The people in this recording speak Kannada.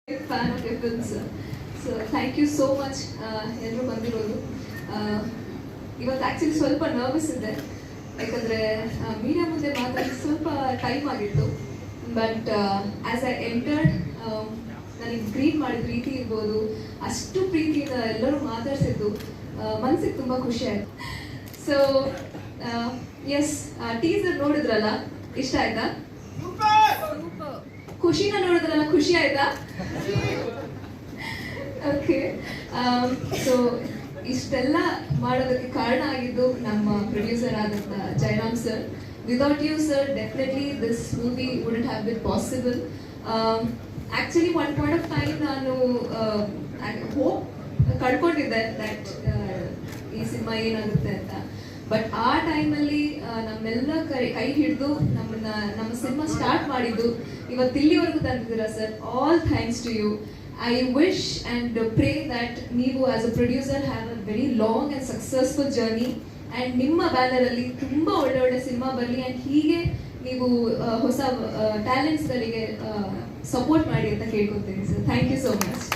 fan of your films. So thank you so much. ಎಲ್ಲರೂ ಬಂದಿರೋದು ಇವತ್ತು ಆ್ಯಕ್ಚುಲಿ ಸ್ವಲ್ಪ ನರ್ವಸ್ ಇದೆ, ಯಾಕಂದರೆ ಮೀಡಿಯಾ ಮುಂದೆ ಮಾತಾಡಿ ಸ್ವಲ್ಪ ಟೈಮ್ ಆಗಿತ್ತು. ಬಟ್ ಆ್ಯಸ್ ಐ ಎಂಟರ್ಡ್, ನನಗೆ ಗ್ರೀಟ್ ಮಾಡಿದ ರೀತಿ ಇರ್ಬೋದು, ಅಷ್ಟು ಪ್ರೀತಿಯಿಂದ ಎಲ್ಲರೂ ಮಾತಾಡ್ಸಿದ್ದು ಮನಸ್ಸಿಗೆ ತುಂಬ ಖುಷಿ ಆಯಿತು. ಸೊ ಎಸ್, ಟೀಸರ್ ನೋಡಿದ್ರಲ್ಲ, ಇಷ್ಟ ಆಯ್ತಾ? ಖುಷಿನ ನೋಡಿದ್ರಲ್ಲ, ಖುಷಿ ಆಯ್ತಾ? ಓಕೆ. ಸೊ ಇಷ್ಟೆಲ್ಲ ಮಾಡೋದಕ್ಕೆ ಕಾರಣ ಆಗಿದ್ದು ನಮ್ಮ ಪ್ರೊಡ್ಯೂಸರ್ ಆದಂಥ Jayaram sir. Without you sir, definitely this movie wouldn't have been possible. Actually one point of time ನಾನು ಹೋಪ್ ಕಳ್ಕೊಂಡಿದ್ದೆ ದಟ್ ಈ ಸಿನಿಮಾ ಏನಾಗುತ್ತೆ ಅಂತ. ಬಟ್ ಆ ಟೈಮಲ್ಲಿ ನಮ್ಮೆಲ್ಲ ಕೈ ಹಿಡಿದು ನಮ್ಮ ಸಿನಿಮಾ ಸ್ಟಾರ್ಟ್ ಮಾಡಿದ್ದು ಇವತ್ತು ಇಲ್ಲಿವರೆಗೂ ತಂದಿದ್ದೀರಾ sir. All thanks to you. I wish and pray that ನೀವು as a producer have a very long and successful journey and ನಿಮ್ಮ ಬ್ಯಾನರ್ ಅಲ್ಲಿ ತುಂಬ ಒಳ್ಳೆ ಸಿನಿಮಾ ಬರಲಿ and ಹೀಗೆ ನೀವು ಹೊಸ ಟ್ಯಾಲೆಂಟ್ಸ್ಗಳಿಗೆ ಸಪೋರ್ಟ್ ಮಾಡಿ ಅಂತ ಕೇಳ್ಕೊತೀನಿ sir. Thank you so much.